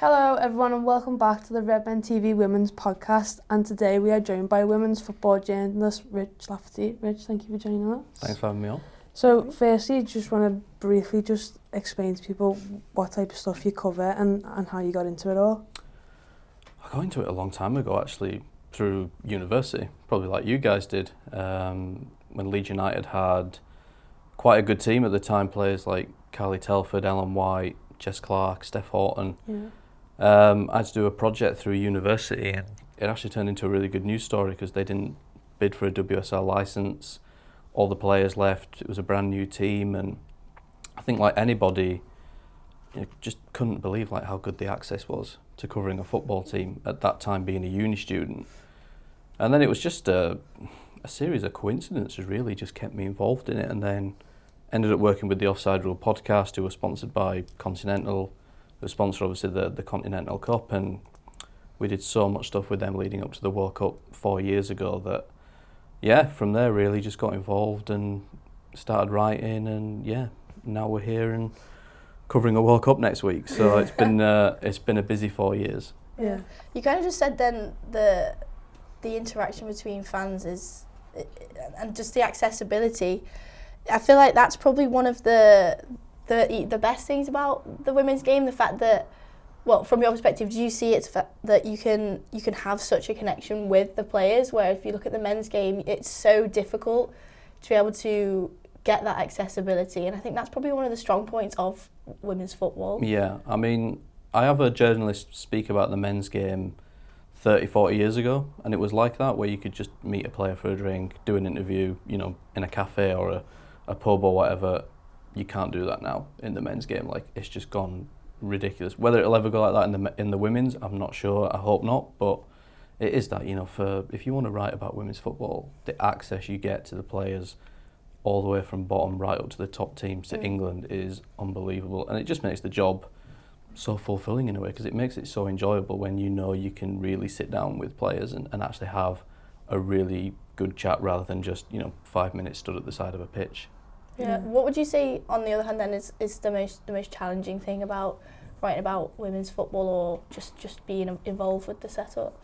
Hello everyone and welcome back to the Red Men TV Women's Podcast, and today we are joined by women's football journalist Rich Laverty. Rich, thank you for joining us. Thanks for having me on. So firstly, just want to briefly just explain to people what type of stuff you cover and how you got into it all. I got into it a long time ago actually, through university, probably like you guys did, when Leeds United had quite a good team at the time, players like Carly Telford, Ellen White, Jess Clark, Steph Horton. I had to do a project through university, and it actually turned into a really good news story because they didn't bid for a WSL licence. All the players left. It was a brand new team, and I think like anybody, just couldn't believe like how good the access was to covering a football team at that time, being a uni student. And then it was just a series of coincidences really just kept me involved in it, and then ended up working with the Offside Rule podcast, who were sponsored by Continental, who sponsor obviously the Continental Cup, and we did so much stuff with them leading up to the World Cup 4 years ago that, from there really just got involved and started writing, and now we're here and covering a World Cup next week. So it's been a busy 4 years. Yeah, you kind of just said then the interaction between fans is, and just the accessibility. I feel like that's probably one of the best things about the women's game. The fact that, well, from your perspective, do you see it that you can have such a connection with the players? Where if you look at the men's game, it's so difficult to be able to get that accessibility, and I think that's probably one of the strong points of women's football. Yeah, I mean, I have a journalist speak about the men's game 30, 40 years ago, and it was like that, where you could just meet a player for a drink, do an interview, in a cafe or a pub or whatever. You can't do that now in the men's game. Like, it's just gone ridiculous. Whether it'll ever go like that in the women's, I'm not sure. I hope not, but it is that, if you want to write about women's football, the access you get to the players all the way from bottom right up to the top teams to England is unbelievable, and it just makes the job so fulfilling in a way, because it makes it so enjoyable when you can really sit down with players and actually have a really good chat rather than just 5 minutes stood at the side of a pitch. Yeah. What would you say, on the other hand, then is the most challenging thing about writing about women's football, or just being involved with the setup?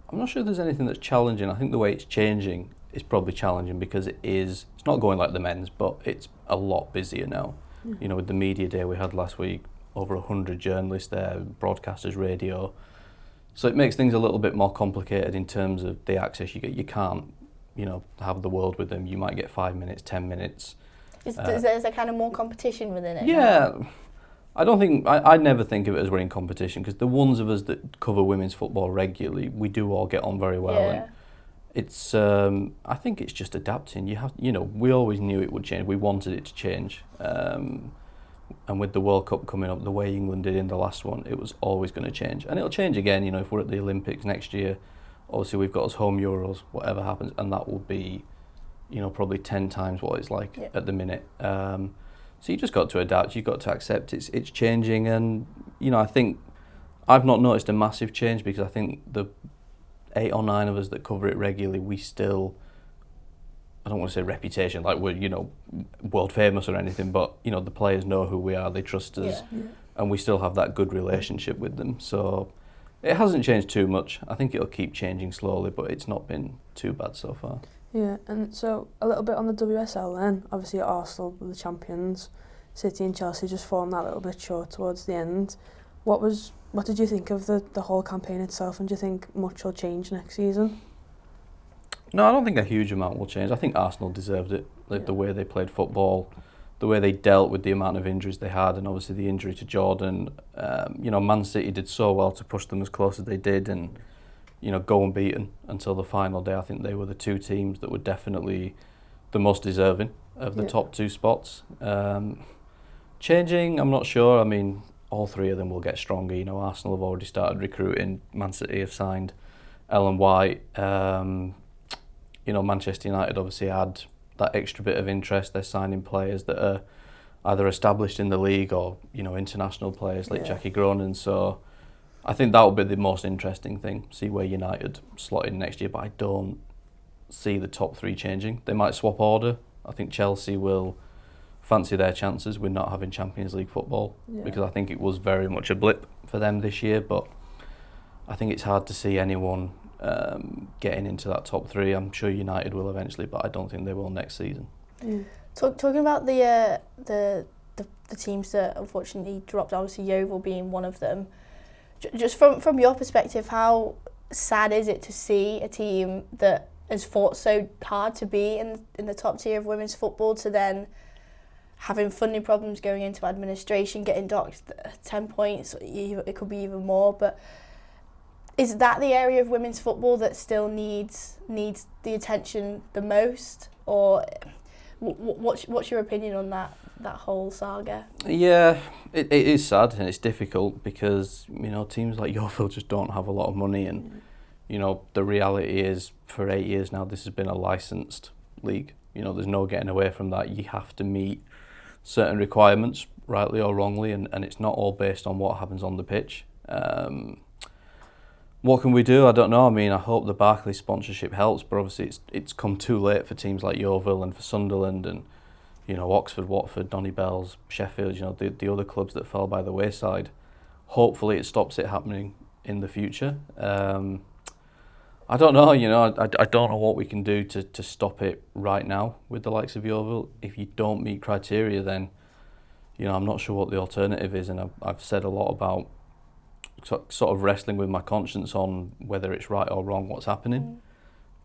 I'm not sure there's anything that's challenging. I think the way it's changing is probably challenging because it's not going like the men's, but it's a lot busier now. With the media day we had last week, over 100 journalists there, broadcasters, radio. So it makes things a little bit more complicated in terms of the access you get. You can't, have the world with them. You might get 5 minutes, 10 minutes. Is there kind of more competition within it? Yeah. I never think of it as we're in competition, because the ones of us that cover women's football regularly, we do all get on very well. Yeah. And it's, I think it's just adapting. We always knew it would change. We wanted it to change. And with the World Cup coming up, the way England did in the last one, it was always going to change. And it'll change again, if we're at the Olympics next year. Obviously, we've got us home Euros, whatever happens, and that will be, probably 10 times what it's like at the minute. So you just got to adapt. You've got to accept it's changing. And, I think I've not noticed a massive change, because I think the 8 or 9 of us that cover it regularly, we still, I don't want to say reputation, like we're, world famous or anything, but, the players know who we are, they trust us, and we still have that good relationship with them. So it hasn't changed too much. I think it'll keep changing slowly, but it's not been too bad so far. Yeah, and so a little bit on the WSL then. Obviously Arsenal were the champions. City and Chelsea just fallen that little bit short towards the end. What did you think of the whole campaign itself, and do you think much will change next season? No, I don't think a huge amount will change. I think Arsenal deserved it. The way they played football, the way they dealt with the amount of injuries they had, and obviously the injury to Jordan. Man City did so well to push them as close as they did, and go unbeaten until the final day. I think they were the two teams that were definitely the most deserving of the top 2 spots. Changing, I'm not sure. I mean, all 3 of them will get stronger. Arsenal have already started recruiting. Man City have signed Ellen White. Manchester United obviously had that extra bit of interest. They're signing players that are either established in the league or, international players like Jackie Groenen. So I think that will be the most interesting thing, see where United slot in next year. But I don't see the top 3 changing. They might swap order. I think Chelsea will fancy their chances with not having Champions League football, because I think it was very much a blip for them this year. But I think it's hard to see anyone getting into that top three. I'm sure United will eventually, but I don't think they will next season. Talking about the teams that unfortunately dropped, obviously Yeovil being one of them. Just from your perspective, how sad is it to see a team that has fought so hard to be in the top tier of women's football to then having funding problems, going into administration, getting docked 10 points, it could be even more, but is that the area of women's football that still needs the attention the most? Or what's your opinion on that whole saga? Yeah, it is sad and it's difficult because, teams like Yeovil just don't have a lot of money, and the reality is for 8 years now this has been a licensed league. There's no getting away from that. You have to meet certain requirements, rightly or wrongly, and it's not all based on what happens on the pitch. What can we do? I don't know. I mean, I hope the Barclays sponsorship helps, but obviously it's come too late for teams like Yeovil and for Sunderland and Oxford, Watford, Donnybells, Sheffield, the other clubs that fell by the wayside. Hopefully it stops it happening in the future. I don't know, I don't know what we can do to stop it right now with the likes of Yeovil. If you don't meet criteria, then, I'm not sure what the alternative is, and I've said a lot about sort of wrestling with my conscience on whether it's right or wrong what's happening.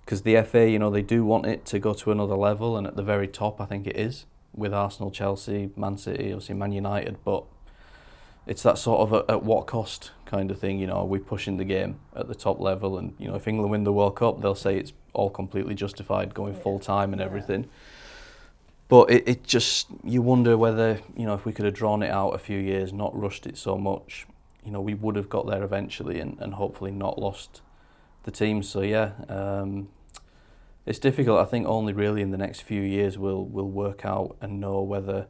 Because the FA, they do want it to go to another level, and at the very top I think it is, with Arsenal, Chelsea, Man City, obviously Man United, but it's that sort of at what cost kind of thing. Are we pushing the game at the top level? And if England win the World Cup, they'll say it's all completely justified, going full time and everything. But it just, you wonder whether, if we could have drawn it out a few years, not rushed it so much, we would have got there eventually and hopefully not lost the team. So it's difficult. I think only really in the next few years we'll work out and know whether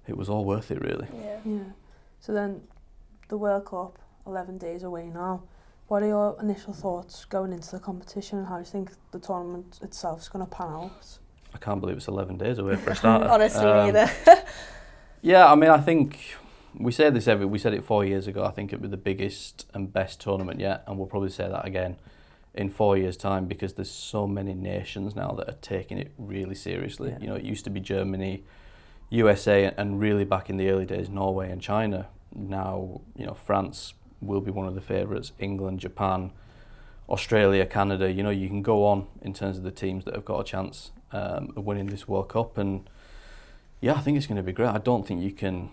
it was all worth it, really. Yeah. So then, the World Cup, 11 days away now. What are your initial thoughts going into the competition, and how do you think the tournament itself is going to pan out? I can't believe it's 11 days away for a starter. Honestly, neither. Yeah, I mean, I think we said it 4 years ago. I think it was the biggest and best tournament yet, and we'll probably say that again in 4 years' time, because there's so many nations now that are taking it really seriously. It used to be Germany, USA, and really back in the early days, Norway and China. Now, France will be one of the favourites, England, Japan, Australia, Canada. You can go on in terms of the teams that have got a chance of winning this World Cup, and I think it's going to be great. I don't think you can,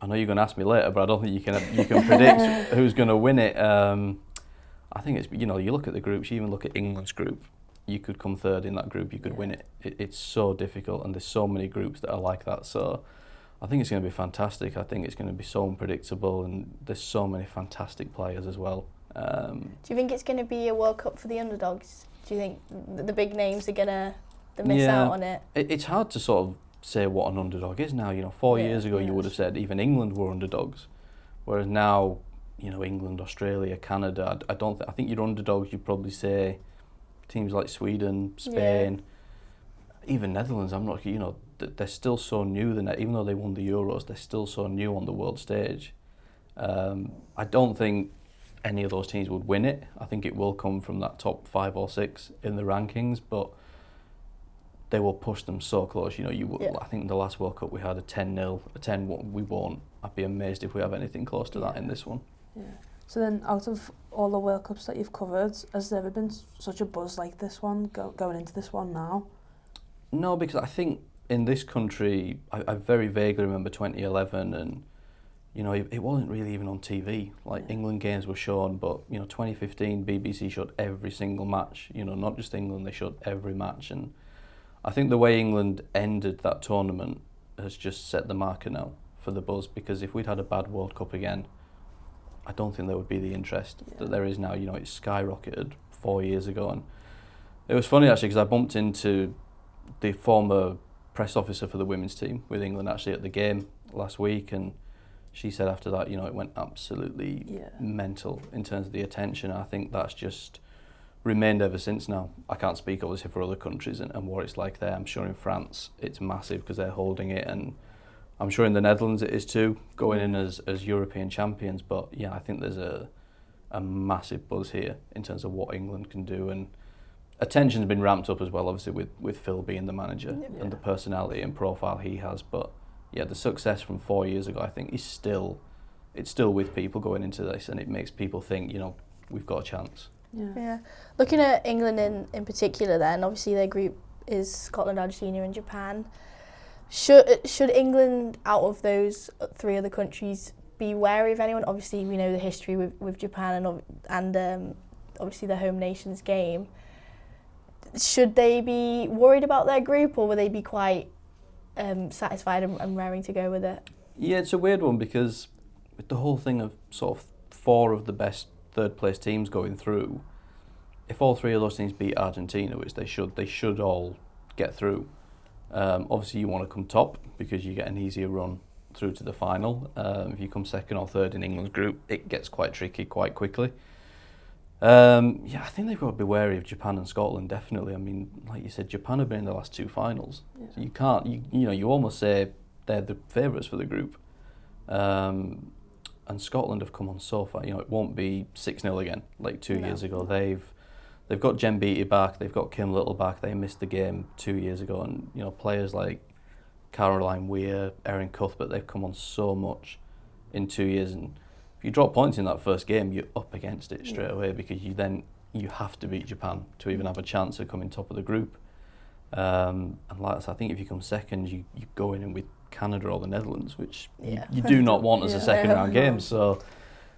I know you're going to ask me later, but I don't think you can predict who's going to win it. I think it's, you look at the groups, you even look at England's group, you could come third in that group, you could win it. It's so difficult, and there's so many groups that are like that. So I think it's going to be fantastic. I think it's going to be so unpredictable, and there's so many fantastic players as well. Do you think it's going to be a World Cup for the underdogs? Do you think the big names are going to miss out on it? It's hard to sort of say what an underdog is now. 4 years ago you would have said even England were underdogs, whereas now, England, Australia, Canada, I think your underdogs, you'd probably say teams like Sweden, Spain, even Netherlands. I'm not, they're still so new, even though they won the Euros, they're still so new on the world stage. I don't think any of those teams would win it. I think it will come from that top 5 or 6 in the rankings, but they will push them so close. I think in the last World Cup we had a 10-0, a 10-1. We won't. I'd be amazed if we have anything close to that in this one. Yeah. So then, out of all the World Cups that you've covered, has there ever been such a buzz like this one, going into this one now? No, because I think in this country, I very vaguely remember 2011, and it wasn't really even on TV. England games were shown, but 2015 BBC showed every single match. Not just England, they showed every match, and I think the way England ended that tournament has just set the marker now for the buzz, because if we'd had a bad World Cup again, I don't think there would be the interest that there is now. It skyrocketed 4 years ago, and it was funny actually because I bumped into the former press officer for the women's team with England actually at the game last week, and she said after that, it went absolutely mental in terms of the attention. I think that's just remained ever since now. I can't speak obviously for other countries and what it's like there. I'm sure in France it's massive because they're holding it, and I'm sure in the Netherlands it is too, going in as European champions. But yeah, I think there's a massive buzz here in terms of what England can do, and attention's been ramped up as well, obviously with Phil being the manager and the personality and profile he has. But yeah, the success from 4 years ago, I think, is still with people going into this, and it makes people think, you know, we've got a chance. Yeah. Looking at England in particular, then obviously their group is Scotland, Argentina, and Japan. Should England, out of those three other countries, be wary of anyone? Obviously, we know the history with Japan and obviously the home nations game. Should they be worried about their group, or will they be quite satisfied and raring to go with it? Yeah, it's a weird one because with the whole thing of sort of 4 of the best third place teams going through, if all 3 of those teams beat Argentina, which they should all get through. Obviously you want to come top because you get an easier run through to the final. If you come second or third in England's group, it gets quite tricky quite quickly. I think they've got to be wary of Japan and Scotland, definitely. I mean, like you said, Japan have been in the last 2 finals. Yeah. So you can't, you almost say they're the favourites for the group. And Scotland have come on so far. You know, it won't be 6-0 again like 2 years ago. They've got Jen Beattie back, they've got Kim Little back. They missed the game 2 years ago, and you know, players like Caroline Weir, Erin Cuthbert, they've come on so much in 2 years. And if you drop points in that first game, you're up against it straight away, because you have to beat Japan to even have a chance of coming top of the group. And like I said, I think if you come second, you go in with Canada or the Netherlands, which you do not want as a second round game. So,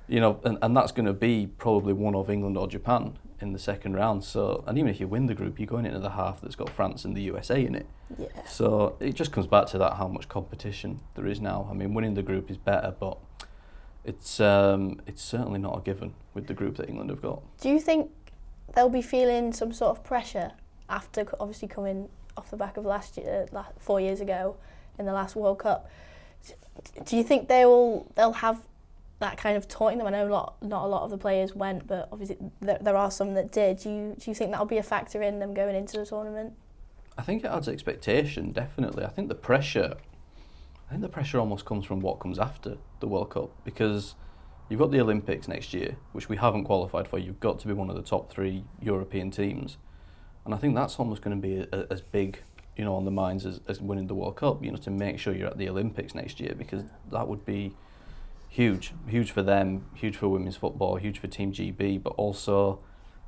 you know, and that's going to be probably one of England or Japan in the second round. So, and even if you win the group, you're going into the half that's got France and the USA in it. Yeah. So it just comes back to that, how much competition there is now. I mean, winning the group is better, but it's certainly not a given with the group that England have got. Do you think they'll be feeling some sort of pressure after obviously coming off the back of last year, 4 years ago in the last World Cup? Do you think they'll have that kind of taunting them? I know not a lot of the players went, but obviously there are some that did. Do you think that'll be a factor in them going into the tournament? I think it adds expectation, definitely. I think the pressure almost comes from what comes after the World Cup, because you've got the Olympics next year, which we haven't qualified for. You've got to be one of the top 3 European teams, and I think that's almost going to be as big, you know, on the minds as winning the World Cup. You know, to make sure you're at the Olympics next year, because that would be huge for them, huge for women's football, huge for Team GB, but also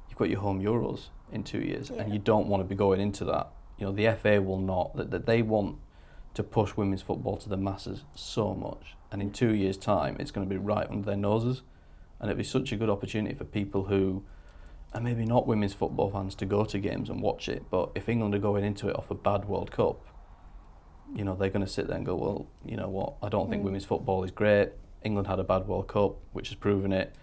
you've got your home Euros in 2 years, and you don't want to be going into that. You know, the FA will not, that they want to push women's football to the masses so much, and in 2 years' time it's going to be right under their noses, and it'd be such a good opportunity for people who are maybe not women's football fans to go to games and watch it. But if England are going into it off a bad World Cup, you know, they're going to sit there and go, well, you know what, I don't think women's football is great. England had a bad World Cup, which has proven it.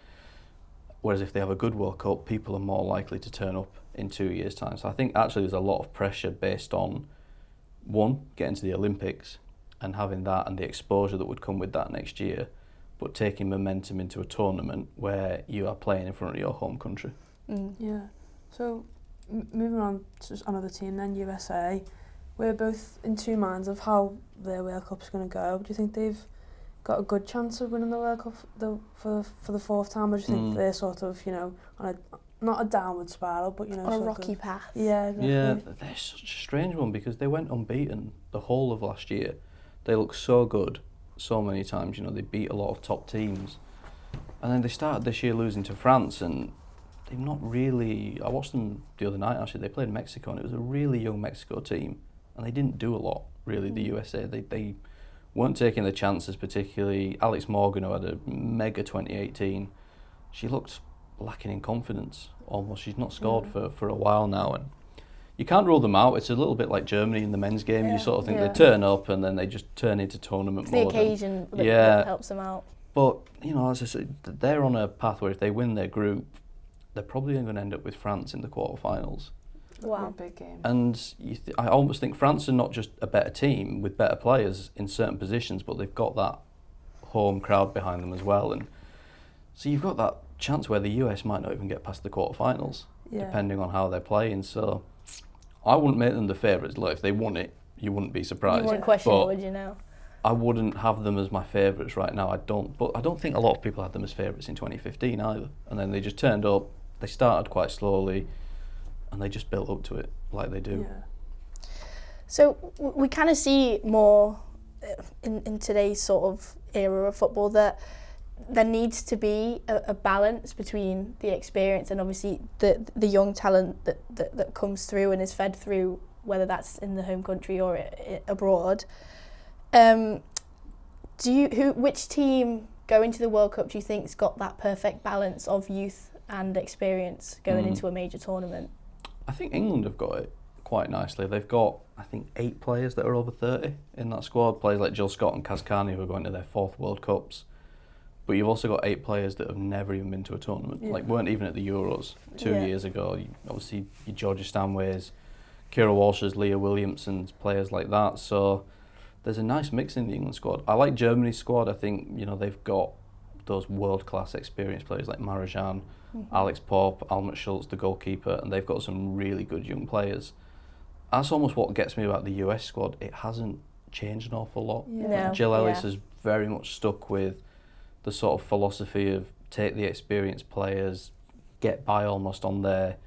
Whereas if they have a good World Cup, people are more likely to turn up in 2 years' time. So I think actually there's a lot of pressure based on, one, getting to the Olympics and having that and the exposure that would come with that next year, but taking momentum into a tournament where you are playing in front of your home country. Yeah. So moving on to another team then, USA, we're both in 2 minds of how their World Cup's going to go. Do you think they've got a good chance of winning the World Cup for the 4th time, or do you think they're sort of, you know, on not a downward spiral, but, you know, on a rocky path? Yeah, exactly. Yeah, they're such a strange one because they went unbeaten the whole of last year. They looked so good so many times, you know, they beat a lot of top teams. And then they started this year losing to France, and they've not really... I watched them the other night, actually. They played Mexico, and it was a really young Mexico team, and they didn't do a lot, really, the USA. They weren't taking the chances particularly. Alex Morgan, who had a mega 2018, she looked lacking in confidence almost. She's not scored for a while now, and you can't rule them out. It's a little bit like Germany in the men's game. You sort of think they turn up and then they just turn into tournament mode. The occasion that helps them out. But, you know, as I said, they're on a path where if they win their group, they're probably going to end up with France in the quarterfinals. Wow. Big game. And I almost think France are not just a better team with better players in certain positions, but they've got that home crowd behind them as well. And so you've got that chance where the US might not even get past the quarterfinals. depending on how they're playing. So I wouldn't make them the favourites. Look, if they won it, you wouldn't be surprised. You wouldn't question but it, would you now? I wouldn't have them as my favourites right now. But I don't think a lot of people had them as favourites in 2015 either. And then they just turned up. They started quite slowly, and they just built up to it like they do. Yeah. So we kind of see more in today's sort of era of football that there needs to be a balance between the experience and obviously the young talent that comes through and is fed through, whether that's in the home country or abroad. Which team going to the World Cup do you think's got that perfect balance of youth and experience going into a major tournament? I think England have got it quite nicely. They've got, I think, 8 players that are over 30 in that squad. Players like Jill Scott and Kaz Carney who are going to their 4th World Cups. But you've also got 8 players that have never even been to a tournament, like weren't even at the Euros 2 years ago. Obviously, your Georgia Stanways, Kira Walsh's, Leah Williamson's, players like that. So there's a nice mix in the England squad. I like Germany's squad. I think they've got those world-class experienced players like Marajan, Alex Pope, Almut Schultz, the goalkeeper, and they've got some really good young players. That's almost what gets me about the US squad. It hasn't changed an awful lot. No, Jill Ellis is very much stuck with the sort of philosophy of take the experienced players, get by almost on that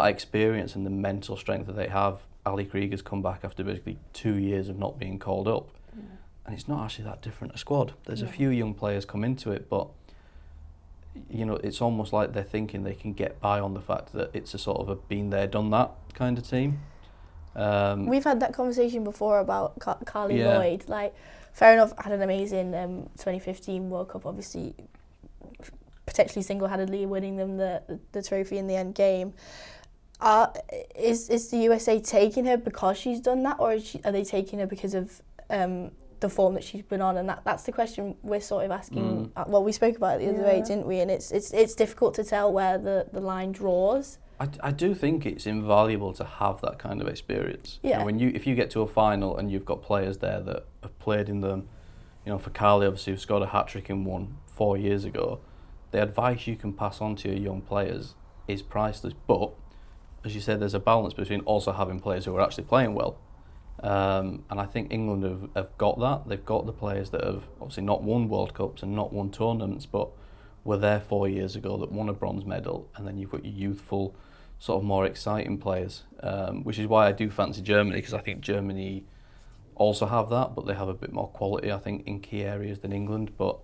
experience and the mental strength that they have. Ali Krieger's come back after basically 2 years of not being called up. And it's not actually that different a squad. There's a few young players come into it, but it's almost like they're thinking they can get by on the fact that it's a sort of a been there, done that kind of team. We've had that conversation before about Carly Lloyd. Like, fair enough, had an amazing 2015 World Cup, obviously potentially single-handedly winning them the trophy in the end game. Is the USA taking her because she's done that, or are they taking her because of the form that she's been on? And that's the question we're sort of asking. Well, we spoke about it the other day, didn't we? And it's difficult to tell where the line draws. I do think it's invaluable to have that kind of experience. Yeah. If you get to a final and you've got players there that have played in them, for Carly obviously who scored a hat-trick in one 4 years ago, the advice you can pass on to your young players is priceless. But as you said, there's a balance between also having players who are actually playing well. And I think England have got that. They've got the players that have obviously not won World Cups and not won tournaments, but were there 4 years ago that won a bronze medal. And then you've got your youthful, sort of more exciting players, which is why I do fancy Germany, because I think Germany also have that, but they have a bit more quality, I think, in key areas than England. But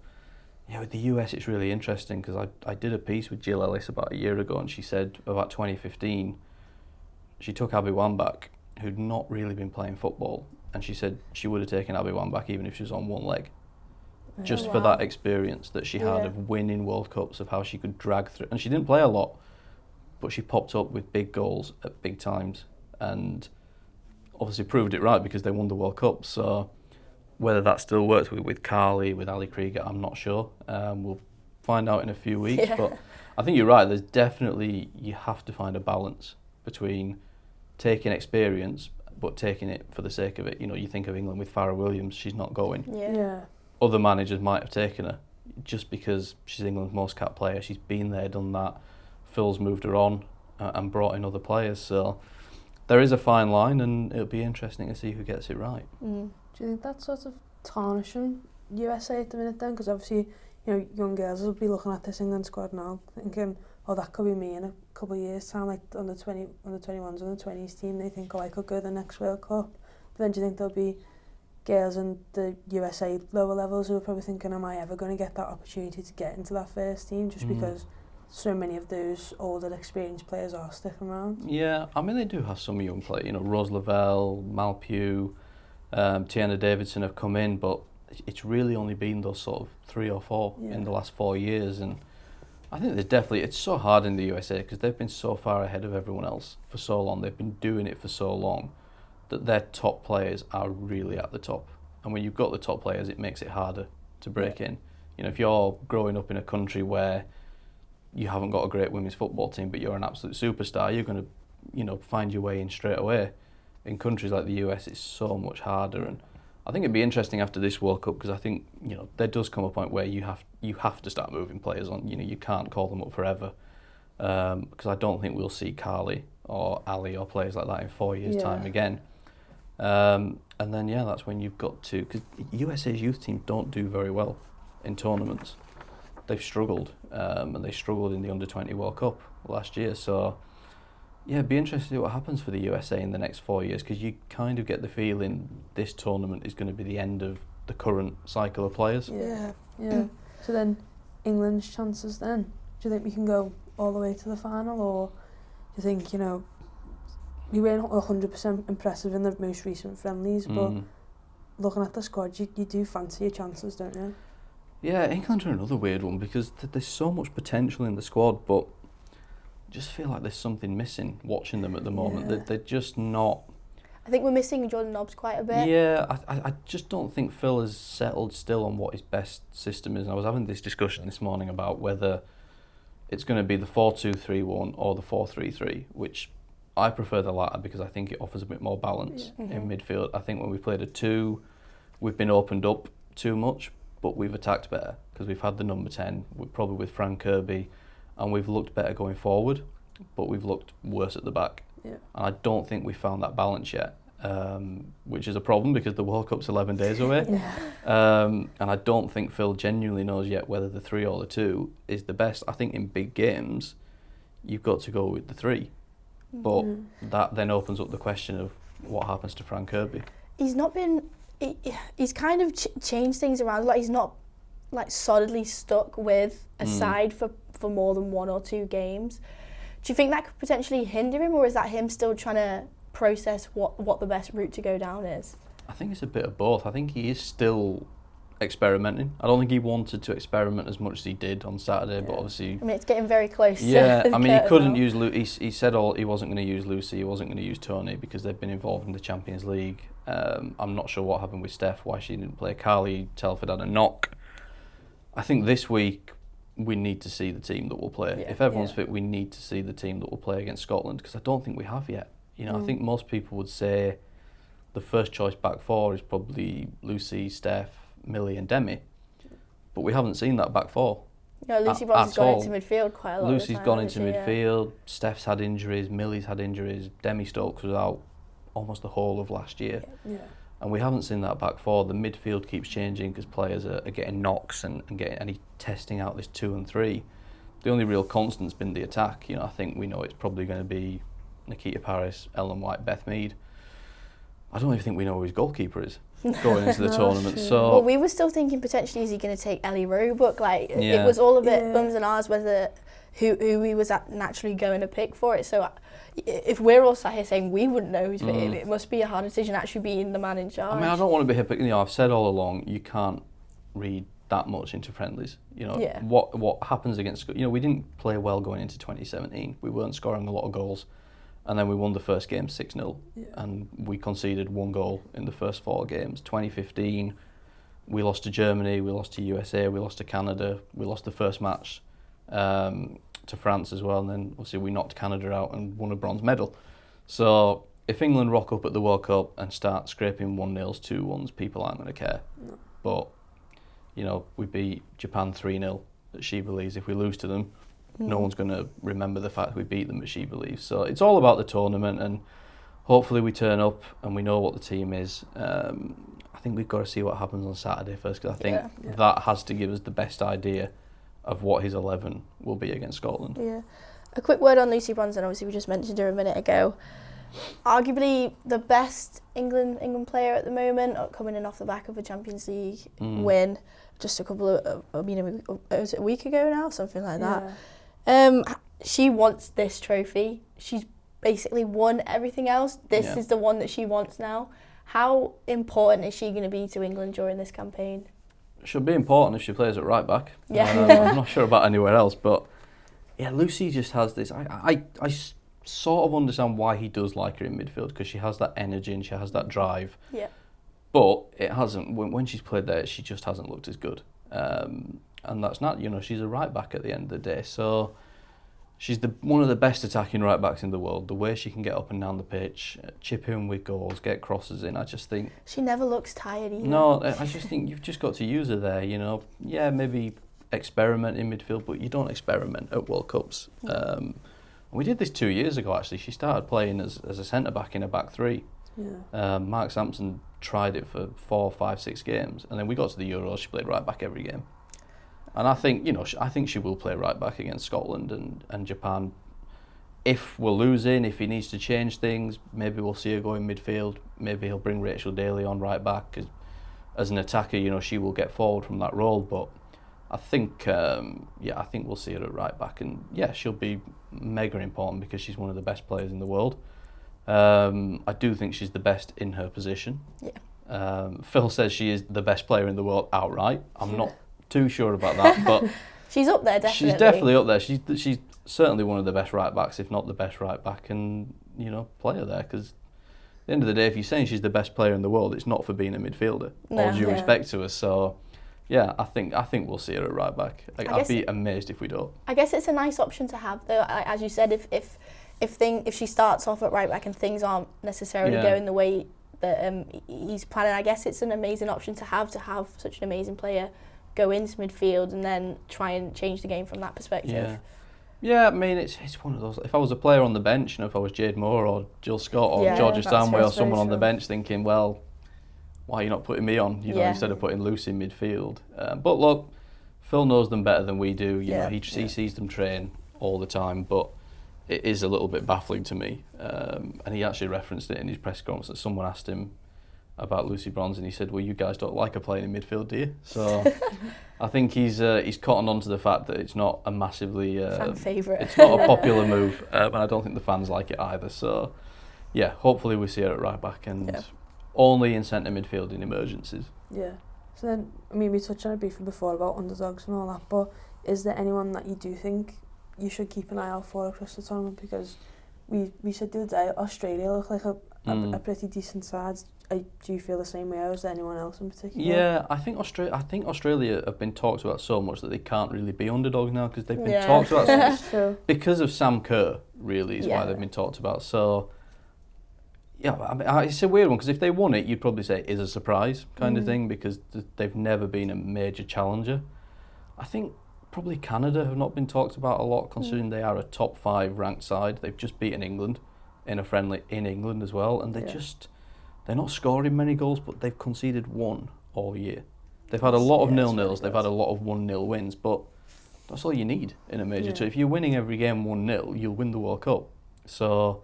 with the US, it's really interesting because I did a piece with Jill Ellis about a year ago, and she said about 2015, she took Abby Wambach, who'd not really been playing football, and she said she would have taken Abby Wambach even if she was on one leg. Just for that experience that she had of winning World Cups, of how she could drag through. And she didn't play a lot, but she popped up with big goals at big times and obviously proved it right because they won the World Cup. So whether that still works with Carly, with Ali Krieger, I'm not sure. We'll find out in a few weeks. But I think you're right. There's definitely, you have to find a balance between taking experience but taking it for the sake of it. You think of England with Farrah Williams, she's not going. Yeah. Other managers might have taken her just because she's England's most capped player. She's been there, done that. Phil's moved her on and brought in other players. So there is a fine line, and it'll be interesting to see who gets it right. Do you think that's sort of tarnishing USA at the minute then? Because obviously, young girls will be looking at this England squad now, thinking, oh, that could be me in a couple of years' time, like under 20, under 21s, under 20s team. They think, oh, I could go to the next World Cup. But then do you think there'll be girls in the USA lower levels who are probably thinking, am I ever going to get that opportunity to get into that first team, just because so many of those older experienced players are sticking around? Yeah, I mean, they do have some young players. Rose Lavelle, Mal Pugh, Tiana Davidson have come in, but it's really only been those sort of 3 or 4 in the last 4 years. And I think there's definitely, it's so hard in the USA because they've been so far ahead of everyone else for so long. They've been doing it for so long that their top players are really at the top. And when you've got the top players, it makes it harder to break in. If you're growing up in a country where you haven't got a great women's football team, but you're an absolute superstar, you're going to, find your way in straight away. In countries like the US, it's so much harder. And I think it'd be interesting after this World Cup because I think, there does come a point where you have to start moving players on. You can't call them up forever. because I don't think we'll see Carly or Ali or players like that in 4 years' Yeah. time again. And then, that's when you've got to, because USA's youth teams don't do very well in tournaments. They've struggled, and they struggled in the Under-20 World Cup last year. So, it'd be interesting to see what happens for the USA in the next 4 years, because you kind of get the feeling this tournament is going to be the end of the current cycle of players. Yeah. So then, England's chances then? Do you think we can go all the way to the final, or do you think, we weren't 100% impressive in the most recent friendlies, but looking at the squad, you do fancy your chances, don't you? Yeah, England are another weird one, because there's so much potential in the squad, but I just feel like there's something missing watching them at the moment. Yeah. They're just not... I think we're missing Jordan Nobbs quite a bit. Yeah, I just don't think Phil has settled still on what his best system is. And I was having this discussion this morning about whether it's going to be the 4-2-3-1 or the 4-3-3, which I prefer the latter because I think it offers a bit more balance in midfield. I think when we played a 2, we've been opened up too much, but we've attacked better because we've had the number 10, probably with Frank Kirby, and we've looked better going forward, but we've looked worse at the back. Yeah. And I don't think we found that balance yet, which is a problem because the World Cup's 11 days away. And I don't think Phil genuinely knows yet whether the 3 or the 2 is the best. I think in big games, you've got to go with the 3. But that then opens up the question of what happens to Frank Kirby. He's not been... He's kind of changed things around. Like, he's not like solidly stuck with a side for more than 1 or 2 games. Do you think that could potentially hinder him, or is that him still trying to process what the best route to go down is? I think it's a bit of both. I think he is still experimenting. I don't think he wanted to experiment as much as he did on Saturday, but obviously... I mean, it's getting very close. Yeah, to I mean, he couldn't now. use... He said he wasn't going to use Lucy, he wasn't going to use Tony because they've been involved in the Champions League. I'm not sure what happened with Steph, why she didn't play. Carly Telford had a knock. I think this week we need to see the team that will play. Yeah. If everyone's fit, we need to see the team that will play against Scotland, because I don't think we have yet. I think most people would say the first choice back 4 is probably Lucy, Steph, Millie and Demi. But we haven't seen that back 4. Lucy Bronze has gone into midfield quite a lot. Lucy's of the time, gone into hasn't she? midfield, Steph's had injuries, Millie's had injuries, Demi Stokes was out almost the whole of last year. Yeah. And we haven't seen that back 4. The midfield keeps changing because players are getting knocks and he's testing out this 2 and 3. The only real constant's been the attack. I think we know it's probably going to be Nikita Paris, Ellen White, Beth Mead. I don't even think we know who his goalkeeper is going into the tournament. So well, we were still thinking potentially is he going to take Ellie Roebuck? Like Yeah. it was all a bit ums and ahs whether who he was naturally going to pick for it. So if we're all sat here saying we wouldn't know who's picking, it must be a hard decision actually being the man in charge. I mean, I don't want to be hypocritical. I've said all along you can't read that much into friendlies. What happens against... we didn't play well going into 2017. We weren't scoring a lot of goals. And then we won the first game 6-0. And we conceded 1 goal in the first 4 games. 2015, we lost to Germany, we lost to USA, we lost to Canada, we lost the first match to France as well. And then obviously we knocked Canada out and won a bronze medal. So if England rock up at the World Cup and start scraping 1-0s, 2-1s, people aren't going to care. No. But, we beat Japan 3-0 at She Believes. If we lose to them, no one's going to remember the fact we beat them at She Believes. So it's all about the tournament, and hopefully we turn up and we know what the team is. I think we've got to see what happens on Saturday first, because I think that has to give us the best idea of what his 11 will be against Scotland. Yeah. A quick word on Lucy Bronze, obviously we just mentioned her a minute ago. Arguably the best England player at the moment, coming in off the back of a Champions League win just a couple of, was it a week ago now? Something like that. She wants this trophy. She's basically won everything else. This is the one that she wants now. How important is she going to be to England during this campaign? She'll be important if she plays at right back. Yeah. I'm not sure about anywhere else, but Lucy just has this. I sort of understand why he does like her in midfield, because she has that energy and she has that drive. Yeah. But it hasn't. When she's played there, she just hasn't looked as good. And that's not. She's a right back at the end of the day. So she's one of the best attacking right backs in the world. The way she can get up and down the pitch, chip in with goals, get crosses in. I just think she never looks tired either. No, I just think you've just got to use her there. Yeah, maybe experiment in midfield, but you don't experiment at World Cups. We did this 2 years ago, actually. She started playing as a centre-back in a back three. Yeah. Mark Sampson tried it for 4, 5, 6 games, and then we got to the Euros, she played right back every game. And I think, I think she will play right back against Scotland and Japan. If we're losing, if he needs to change things, maybe we'll see her go in midfield. Maybe he'll bring Rachel Daly on right back. 'Cause as an attacker, she will get forward from that role. But I think, I think we'll see her at right back. And yeah, she'll be mega important because she's one of the best players in the world. I do think she's the best in her position. Yeah. Phil says she is the best player in the world outright. I'm not too sure about that, but she's up there, definitely. she's definitely up there. She's certainly one of the best right backs, if not the best right back and player there. Because at the end of the day, if you're saying she's the best player in the world, it's not for being a midfielder. All due respect to her. So yeah, I think we'll see her at right back. I'd be amazed if we don't. I guess it's a nice option to have, though. As you said, if she starts off at right back and things aren't necessarily going the way that he's planning, I guess it's an amazing option to have such an amazing player go into midfield and then try and change the game from that perspective. Yeah, I mean, it's one of those. If I was a player on the bench, if I was Jade Moore or Jill Scott or Georgia Stanway or someone on the bench thinking, well, why are you not putting me on, instead of putting Lucy in midfield? But look, Phil knows them better than we do. He sees them train all the time, but it is a little bit baffling to me. And he actually referenced it in his press conference that someone asked him about Lucy Bronze, and he said, well, you guys don't like her playing in midfield, do you? So I think he's cottoned on to the fact that it's not a massively fan favourite. It's not a popular move, and I don't think the fans like it either. So yeah, hopefully we see her at right back and only in centre midfield in emergencies. Yeah. So then, we touched on it briefly before about underdogs and all that, but is there anyone that you do think you should keep an eye out for across the tournament? Because we said the other day, Australia look like a pretty decent side. Do you feel the same way, or is there anyone else in particular? Yeah, I think Australia have been talked about so much that they can't really be underdogs now because they've been talked about so much. Because of Sam Kerr, really, is why they've been talked about. So, yeah, it's a weird one because if they won it, you'd probably say it is a surprise kind of thing because they've never been a major challenger. I think probably Canada have not been talked about a lot considering they are a top 5 ranked side. They've just beaten England in a friendly in England as well, and they're not scoring many goals, but they've conceded 1 all year. They've had a lot of 0-0s, they've had a lot of 1-0 wins, but that's all you need in a major tour. If you're winning every game 1-0, you'll win the World Cup. So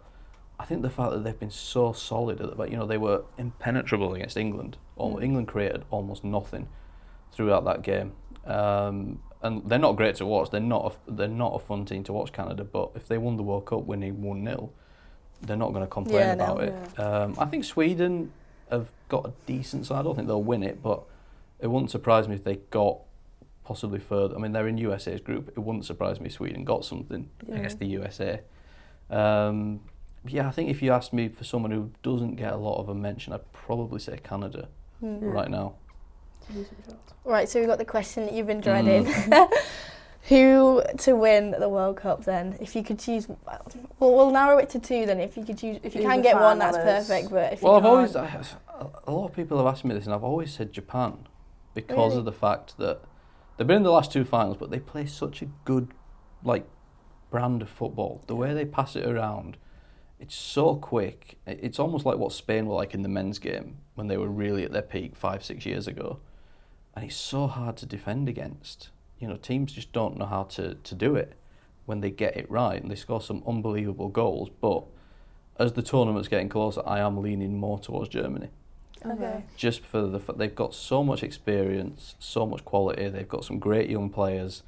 I think the fact that they've been so solid at the back, they were impenetrable against England. England created almost nothing throughout that game. And they're not great to watch. They're not a fun team to watch, Canada, but if they won the World Cup winning 1-0, they're not going to complain about it. I think Sweden have got a decent side. I don't think they'll win it, but it wouldn't surprise me if they got possibly further. I mean, they're in USA's group. It wouldn't surprise me if Sweden got something against the USA. I think if you asked me for someone who doesn't get a lot of a mention, I'd probably say Canada right now. Right, so we've got the question that you've been dreading. Who to win the World Cup then? If you could choose, we'll narrow it to 2 then. If you can get one, that's perfect. But if you can't, a lot of people have asked me this, and I've always said Japan because of the fact that they've been in the last 2 finals, but they play such a good brand of football. The way they pass it around, it's so quick. It's almost like what Spain were like in the men's game when they were really at their peak 5-6 years ago, and it's so hard to defend against. Teams just don't know how to do it when they get it right, and they score some unbelievable goals. But as the tournament's getting closer, I am leaning more towards Germany. Okay. Just for the fact they've got so much experience, so much quality. They've got some great young players.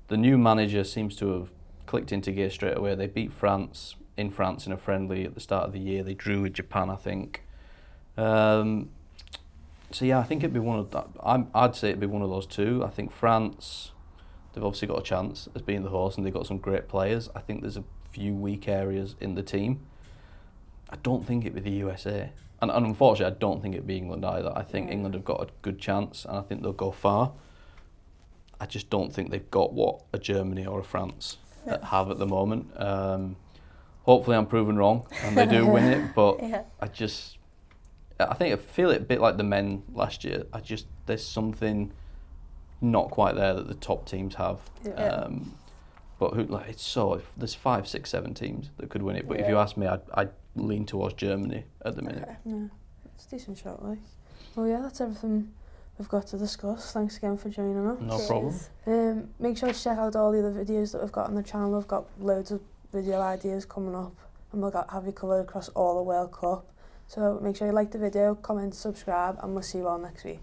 The new manager seems to have clicked into gear straight away. They beat France in a friendly at the start of the year. They drew with Japan, I think. So yeah, I think it'd be one of that. I'd say it'd be one of those 2. I think France, they've obviously got a chance as being the host, and they've got some great players. I think there's a few weak areas in the team. I don't think it'd be the USA, and unfortunately, I don't think it'd be England either. I think England have got a good chance, and I think they'll go far. I just don't think they've got what a Germany or a France have at the moment. Hopefully, I'm proven wrong, and they do win it. But I feel it a bit like the men last year. There's something not quite there that the top teams have. Yeah. But there's 5, 6, 7 teams that could win it. But if you ask me, I'd lean towards Germany at the minute. Okay. Yeah, it's a decent shot, like. Well, yeah, that's everything we've got to discuss. Thanks again for joining us. No problem. Make sure to check out all the other videos that we've got on the channel. We've got loads of video ideas coming up, and we'll have you covered across all the World Cup. So make sure you like the video, comment, subscribe, and we'll see you all next week.